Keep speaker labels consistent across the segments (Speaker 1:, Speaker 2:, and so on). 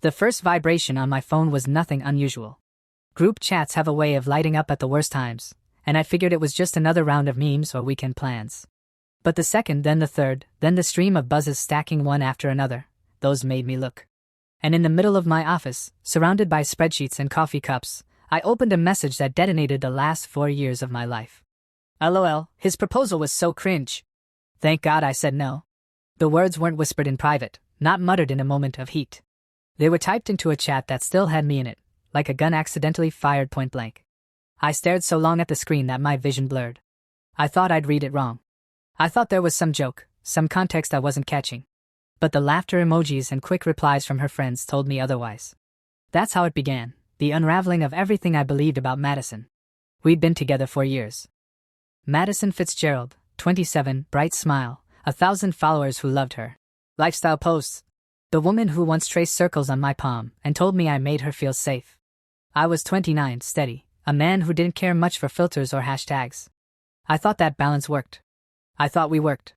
Speaker 1: The first vibration on my phone was nothing unusual. Group chats have a way of lighting up at the worst times, and I figured it was just another round of memes or weekend plans. But the second, then the third, then the stream of buzzes stacking one after another, those made me look. And in the middle of my office, surrounded by spreadsheets and coffee cups, I opened a message that detonated the last 4 years of my life. LOL, his proposal was so cringe. Thank God I said no. The words weren't whispered in private, not muttered in a moment of heat. They were typed into a chat that still had me in it, like a gun accidentally fired point blank. I stared so long at the screen that my vision blurred. I thought I'd read it wrong. I thought there was some joke, some context I wasn't catching. But the laughter emojis and quick replies from her friends told me otherwise. That's how it began, the unraveling of everything I believed about Madison. We'd been together for years. Madison Fitzgerald, 27, bright smile, 1,000 followers who loved her. Lifestyle posts. The woman who once traced circles on my palm and told me I made her feel safe. I was 29, steady, a man who didn't care much for filters or hashtags. I thought that balance worked. I thought we worked.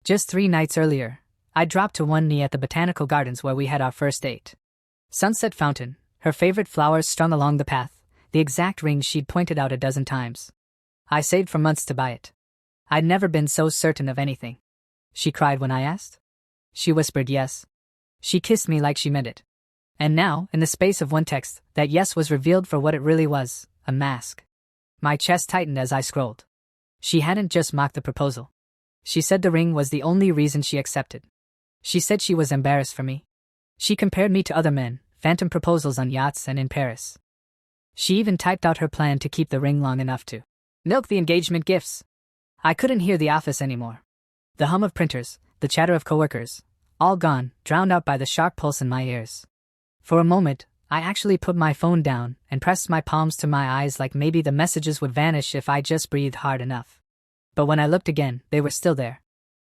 Speaker 1: Just 3 nights earlier, I dropped to one knee at the botanical gardens where we had our first date. Sunset fountain, her favorite flowers strung along the path, the exact ring she'd pointed out a dozen times. I saved for months to buy it. I'd never been so certain of anything. She cried when I asked. She whispered yes. She kissed me like she meant it. And now, in the space of one text, that yes was revealed for what it really was, a mask. My chest tightened as I scrolled. She hadn't just mocked the proposal. She said the ring was the only reason she accepted. She said she was embarrassed for me. She compared me to other men, phantom proposals on yachts and in Paris. She even typed out her plan to keep the ring long enough to milk the engagement gifts. I couldn't hear the office anymore. The hum of printers, the chatter of coworkers, all gone, drowned out by the sharp pulse in my ears. For a moment, I actually put my phone down and pressed my palms to my eyes like maybe the messages would vanish if I just breathed hard enough. But when I looked again, they were still there.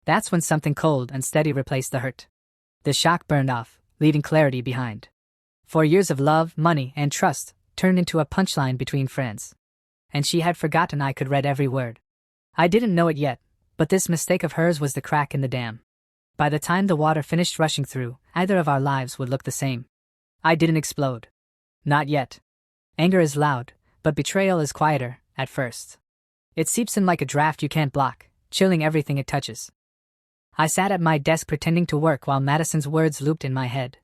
Speaker 1: That's when something cold and steady replaced the hurt. The shock burned off, leaving clarity behind. 4 years of love, money, and trust turned into a punchline between friends. And she had forgotten I could read every word. I didn't know it yet, but this mistake of hers was the crack in the dam. By the time the water finished rushing through, either of our lives would look the same. I didn't explode. Not yet. Anger is loud, but betrayal is quieter, at first. It seeps in like a draft you can't block, chilling everything it touches. I sat at my desk pretending to work while Madison's words looped in my head.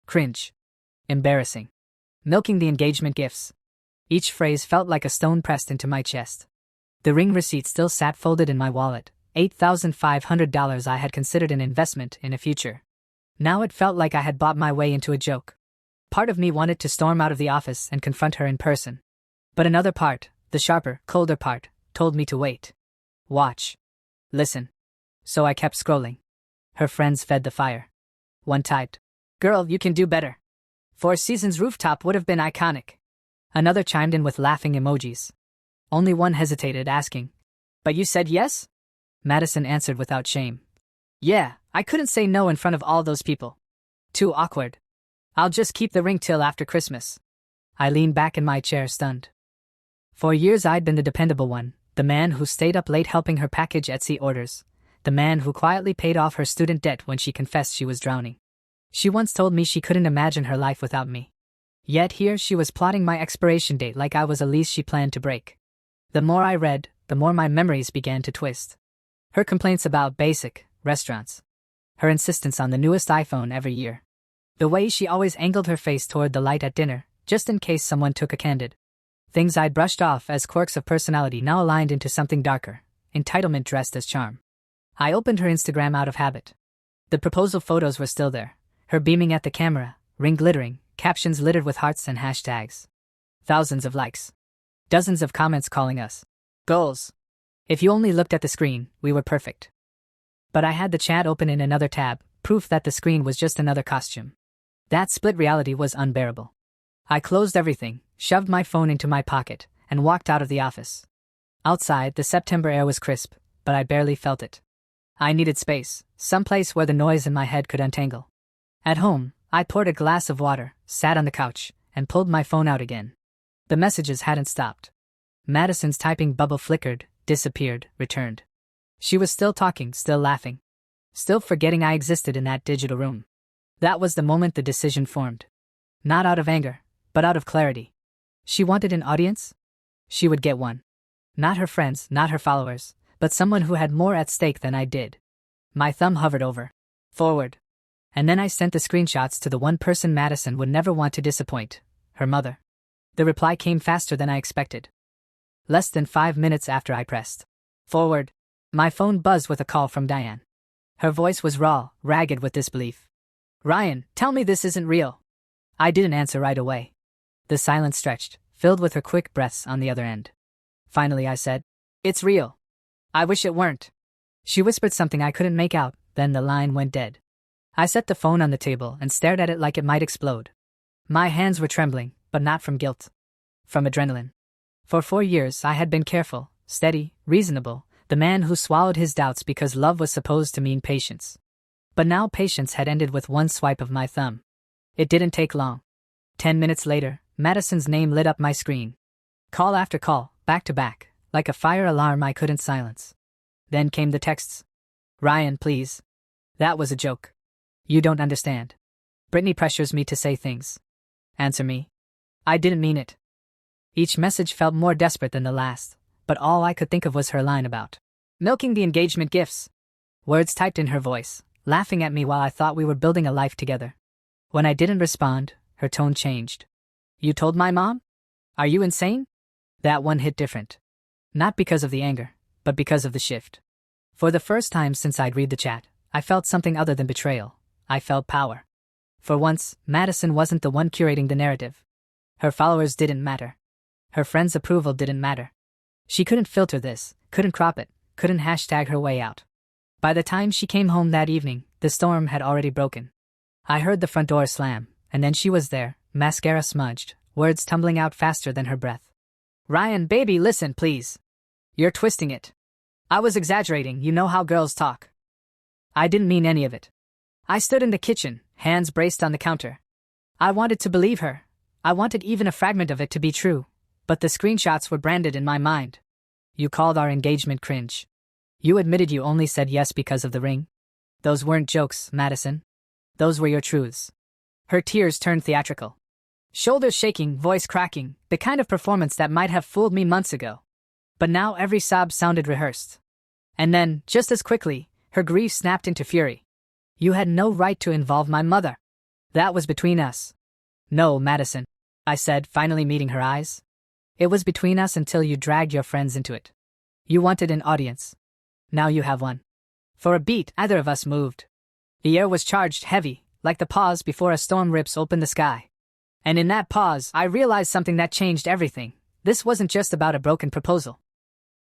Speaker 1: Cringe. Embarrassing. Milking the engagement gifts. Each phrase felt like a stone pressed into my chest. The ring receipt still sat folded in my wallet, $8,500 I had considered an investment in a future. Now it felt like I had bought my way into a joke. Part of me wanted to storm out of the office and confront her in person. But another part, the sharper, colder part, told me to wait. Watch. Listen. So I kept scrolling. Her friends fed the fire. One typed, "Girl, you can do better. 4 Seasons rooftop would have been iconic." Another chimed in with laughing emojis. Only one hesitated, asking, "But you said yes?" Madison answered without shame. "Yeah, I couldn't say no in front of all those people. Too awkward. I'll just keep the ring till after Christmas." I leaned back in my chair, stunned. For years I'd been the dependable one, the man who stayed up late helping her package Etsy orders, the man who quietly paid off her student debt when she confessed she was drowning. She once told me she couldn't imagine her life without me. Yet here she was plotting my expiration date like I was a lease she planned to break. The more I read, the more my memories began to twist. Her complaints about basic restaurants. Her insistence on the newest iPhone every year. The way she always angled her face toward the light at dinner, just in case someone took a candid. Things I'd brushed off as quirks of personality now aligned into something darker, entitlement dressed as charm. I opened her Instagram out of habit. The proposal photos were still there, her beaming at the camera, ring glittering, captions littered with hearts and hashtags. Thousands of likes. Dozens of comments calling us goals. If you only looked at the screen, we were perfect. But I had the chat open in another tab, proof that the screen was just another costume. That split reality was unbearable. I closed everything, shoved my phone into my pocket, and walked out of the office. Outside, the September air was crisp, but I barely felt it. I needed space, someplace where the noise in my head could untangle. At home, I poured a glass of water, sat on the couch, and pulled my phone out again. The messages hadn't stopped. Madison's typing bubble flickered, disappeared, returned. She was still talking, still laughing. Still forgetting I existed in that digital room. That was the moment the decision formed. Not out of anger, but out of clarity. She wanted an audience? She would get one. Not her friends, not her followers, but someone who had more at stake than I did. My thumb hovered over. Forward. And then I sent the screenshots to the one person Madison would never want to disappoint, her mother. The reply came faster than I expected. Less than 5 minutes after I pressed forward, my phone buzzed with a call from Diane. Her voice was raw, ragged with disbelief. Ryan, tell me this isn't real. I didn't answer right away. The silence stretched, filled with her quick breaths on the other end. Finally I said, it's real. I wish it weren't. She whispered something I couldn't make out, then the line went dead. I set the phone on the table and stared at it like it might explode. My hands were trembling, but not from guilt. From adrenaline. For 4 years I had been careful, steady, reasonable, the man who swallowed his doubts because love was supposed to mean patience. But now patience had ended with one swipe of my thumb. It didn't take long. 10 minutes later, Madison's name lit up my screen. Call after call, back to back, like a fire alarm I couldn't silence. Then came the texts. Ryan, please. That was a joke. You don't understand. Brittany pressures me to say things. Answer me. I didn't mean it. Each message felt more desperate than the last, but all I could think of was her line about milking the engagement gifts. Words typed in her voice, laughing at me while I thought we were building a life together. When I didn't respond, her tone changed. You told my mom? Are you insane? That one hit different. Not because of the anger, but because of the shift. For the first time since I'd read the chat, I felt something other than betrayal. I felt power. For once, Madison wasn't the one curating the narrative. Her followers didn't matter. Her friends' approval didn't matter. She couldn't filter this, couldn't crop it, couldn't hashtag her way out. By the time she came home that evening, the storm had already broken. I heard the front door slam, and then she was there, mascara smudged, words tumbling out faster than her breath. Ryan, baby, listen, please. You're twisting it. I was exaggerating, you know how girls talk. I didn't mean any of it. I stood in the kitchen, hands braced on the counter. I wanted to believe her. I wanted even a fragment of it to be true. But the screenshots were branded in my mind. You called our engagement cringe. You admitted you only said yes because of the ring. Those weren't jokes, Madison. Those were your truths. Her tears turned theatrical. Shoulders shaking, voice cracking, the kind of performance that might have fooled me months ago. But now every sob sounded rehearsed. And then, just as quickly, her grief snapped into fury. You had no right to involve my mother. That was between us. No, Madison, I said, finally meeting her eyes. It was between us until you dragged your friends into it. You wanted an audience. Now you have one. For a beat, neither of us moved. The air was charged, heavy, like the pause before a storm rips open the sky. And in that pause, I realized something that changed everything. This wasn't just about a broken proposal.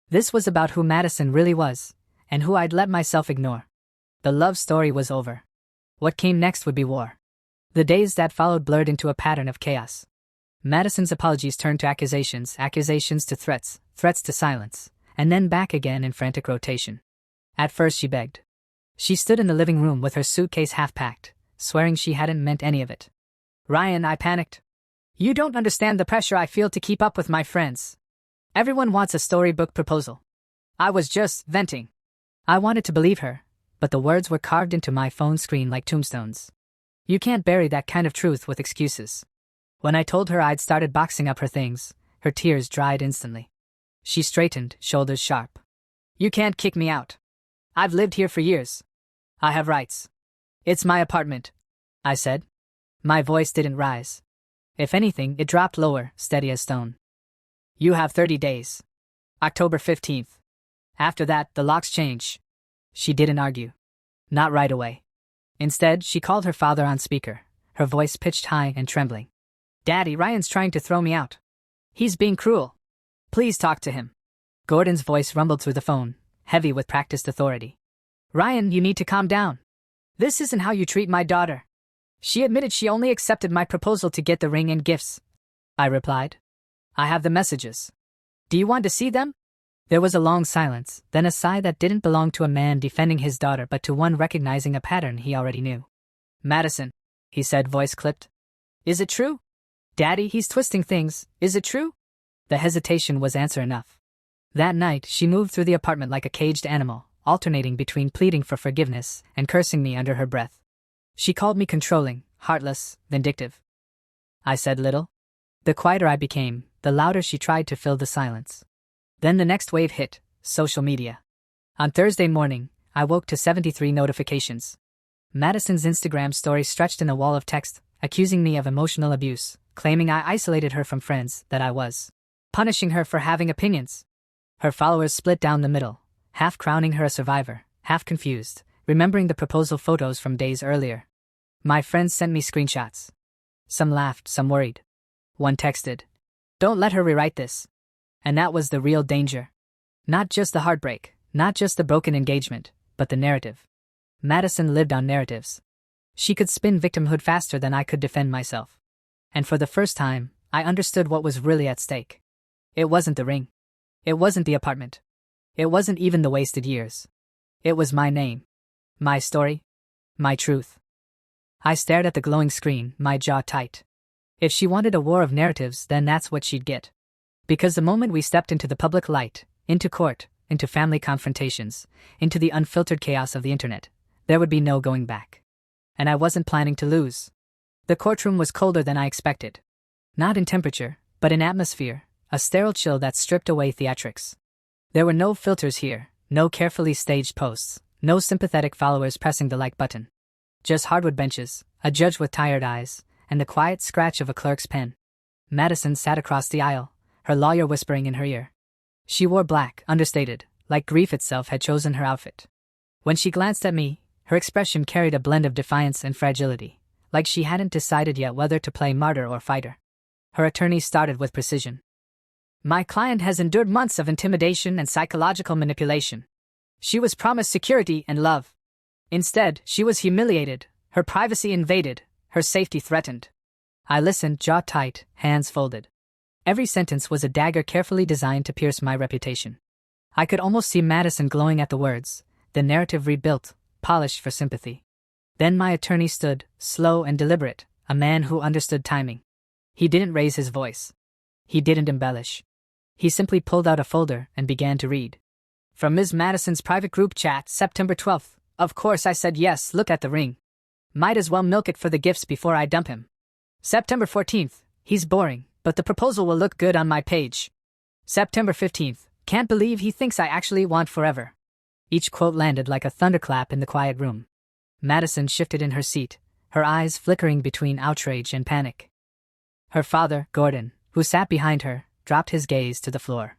Speaker 1: This was about who Madison really was, and who I'd let myself ignore. The love story was over. What came next would be war. The days that followed blurred into a pattern of chaos. Madison's apologies turned to accusations, accusations to threats, threats to silence, and then back again in frantic rotation. At first she begged. She stood in the living room with her suitcase half-packed, swearing she hadn't meant any of it. Ryan, I panicked. You don't understand the pressure I feel to keep up with my friends. Everyone wants a storybook proposal. I was just venting. I wanted to believe her, but the words were carved into my phone screen like tombstones. You can't bury that kind of truth with excuses. When I told her I'd started boxing up her things, her tears dried instantly. She straightened, shoulders sharp. You can't kick me out. I've lived here for years. I have rights. It's my apartment, I said. My voice didn't rise. If anything, it dropped lower, steady as stone. You have 30 days. October 15th. After that, the locks change. She didn't argue. Not right away. Instead, she called her father on speaker, her voice pitched high and trembling. Daddy, Ryan's trying to throw me out. He's being cruel. Please talk to him. Gordon's voice rumbled through the phone, heavy with practiced authority. Ryan, you need to calm down. This isn't how you treat my daughter. She admitted she only accepted my proposal to get the ring and gifts. I replied. I have the messages. Do you want to see them? There was a long silence, then a sigh that didn't belong to a man defending his daughter but to one recognizing a pattern he already knew. Madison, he said, voice clipped. Is it true? Daddy, he's twisting things. Is it true? The hesitation was answer enough. That night, she moved through the apartment like a caged animal, alternating between pleading for forgiveness and cursing me under her breath. She called me controlling, heartless, vindictive. I said little. The quieter I became, the louder she tried to fill the silence. Then the next wave hit, social media. On Thursday morning, I woke to 73 notifications. Madison's Instagram story stretched in a wall of text, accusing me of emotional abuse, claiming I isolated her from friends, that I was punishing her for having opinions. Her followers split down the middle, half crowning her a survivor, half confused, remembering the proposal photos from days earlier. My friends sent me screenshots. Some laughed, some worried. One texted, "Don't let her rewrite this." And that was the real danger. Not just the heartbreak, not just the broken engagement, but the narrative. Madison lived on narratives. She could spin victimhood faster than I could defend myself. And for the first time, I understood what was really at stake. It wasn't the ring. It wasn't the apartment. It wasn't even the wasted years. It was my name. My story. My truth. I stared at the glowing screen, my jaw tight. If she wanted a war of narratives, then that's what she'd get. Because the moment we stepped into the public light, into court, into family confrontations, into the unfiltered chaos of the internet, there would be no going back. And I wasn't planning to lose. The courtroom was colder than I expected. Not in temperature, but in atmosphere, a sterile chill that stripped away theatrics. There were no filters here, no carefully staged posts, no sympathetic followers pressing the like button. Just hardwood benches, a judge with tired eyes, and the quiet scratch of a clerk's pen. Madison sat across the aisle, her lawyer whispering in her ear. She wore black, understated, like grief itself had chosen her outfit. When she glanced at me, her expression carried a blend of defiance and fragility, like she hadn't decided yet whether to play martyr or fighter. Her attorney started with precision. "My client has endured months of intimidation and psychological manipulation. She was promised security and love. Instead, she was humiliated, her privacy invaded, her safety threatened." I listened, jaw tight, hands folded. Every sentence was a dagger carefully designed to pierce my reputation. I could almost see Madison glowing at the words, the narrative rebuilt, polished for sympathy. Then my attorney stood, slow and deliberate, a man who understood timing. He didn't raise his voice. He didn't embellish. He simply pulled out a folder and began to read. From Ms. Madison's private group chat, September 12th. Of course I said yes, look at the ring. Might as well milk it for the gifts before I dump him. September 14th. He's boring, but the proposal will look good on my page. September 15th. Can't believe he thinks I actually want forever. Each quote landed like a thunderclap in the quiet room. Madison shifted in her seat, her eyes flickering between outrage and panic. Her father, Gordon, who sat behind her, dropped his gaze to the floor.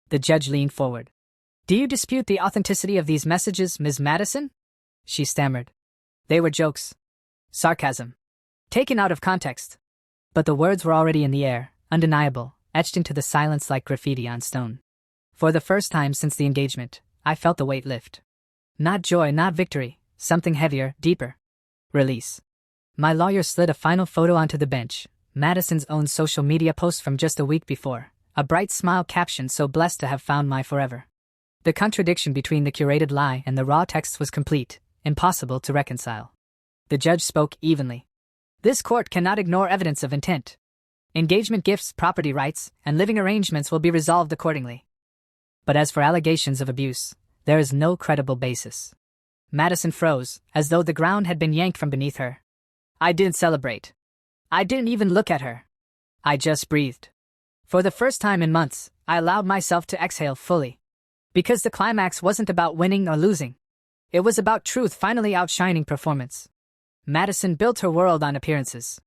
Speaker 1: The judge leaned forward. "Do you dispute the authenticity of these messages, Ms. Madison?" She stammered. They were jokes. Sarcasm. Taken out of context. But the words were already in the air, undeniable, etched into the silence like graffiti on stone. For the first time since the engagement, I felt the weight lift. Not joy, not victory, something heavier, deeper. Release. My lawyer slid a final photo onto the bench, Madison's own social media post from just a week before, a bright smile caption so blessed to have found my forever. The contradiction between the curated lie and the raw text was complete, impossible to reconcile. The judge spoke evenly. This court cannot ignore evidence of intent. Engagement gifts, property rights, and living arrangements will be resolved accordingly. But as for allegations of abuse, there is no credible basis. Madison froze, as though the ground had been yanked from beneath her. I didn't celebrate. I didn't even look at her. I just breathed. For the first time in months, I allowed myself to exhale fully. Because the climax wasn't about winning or losing. It was about truth finally outshining performance. Madison built her world on appearances.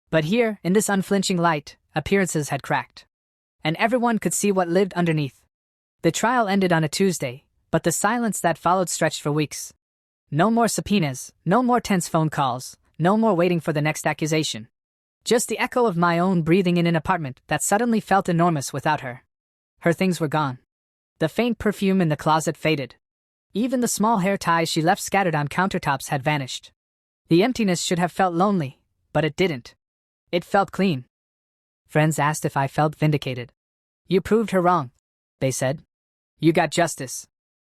Speaker 1: But here, in this unflinching light, appearances had cracked. And everyone could see what lived underneath. The trial ended on a Tuesday, but the silence that followed stretched for weeks. No more subpoenas, no more tense phone calls, no more waiting for the next accusation. Just the echo of my own breathing in an apartment that suddenly felt enormous without her. Her things were gone. The faint perfume in the closet faded. Even the small hair ties she left scattered on countertops had vanished. The emptiness should have felt lonely, but it didn't. It felt clean. Friends asked if I felt vindicated. You proved her wrong, they said. You got justice.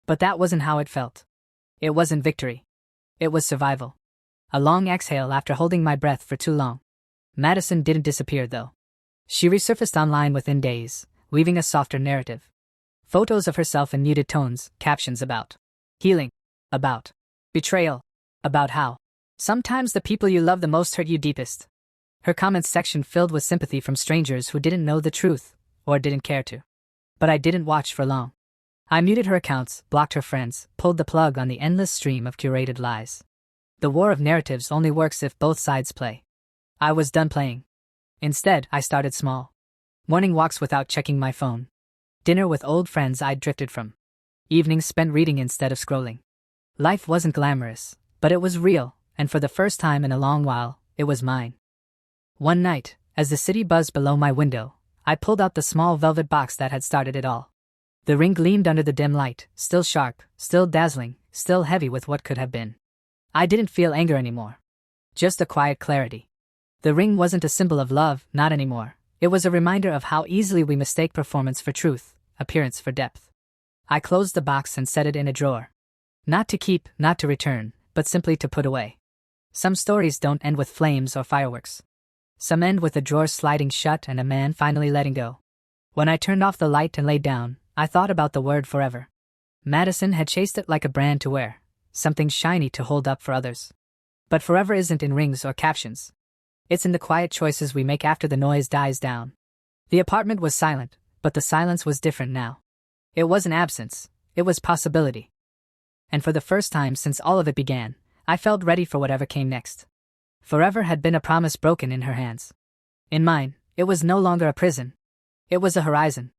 Speaker 1: But that wasn't how it felt. It wasn't victory. It was survival. A long exhale after holding my breath for too long. Madison didn't disappear, though. She resurfaced online within days, weaving a softer narrative. Photos of herself in muted tones, captions about healing, about betrayal, about how sometimes the people you love the most hurt you deepest. Her comments section filled with sympathy from strangers who didn't know the truth, or didn't care to. But I didn't watch for long. I muted her accounts, blocked her friends, pulled the plug on the endless stream of curated lies. The war of narratives only works if both sides play. I was done playing. Instead, I started small. Morning walks without checking my phone. Dinner with old friends I'd drifted from. Evenings spent reading instead of scrolling. Life wasn't glamorous, but it was real, and for the first time in a long while, it was mine. One night, as the city buzzed below my window, I pulled out the small velvet box that had started it all. The ring gleamed under the dim light, still sharp, still dazzling, still heavy with what could have been. I didn't feel anger anymore. Just a quiet clarity. The ring wasn't a symbol of love, not anymore. It was a reminder of how easily we mistake performance for truth, appearance for depth. I closed the box and set it in a drawer. Not to keep, not to return, but simply to put away. Some stories don't end with flames or fireworks. Some end with a drawer sliding shut and a man finally letting go. When I turned off the light and laid down, I thought about the word forever. Madison had chased it like a brand to wear, something shiny to hold up for others. But forever isn't in rings or captions. It's in the quiet choices we make after the noise dies down. The apartment was silent, but the silence was different now. It wasn't absence, it was possibility. And for the first time since all of it began, I felt ready for whatever came next. Forever had been a promise broken in her hands. In mine, it was no longer a prison. It was a horizon.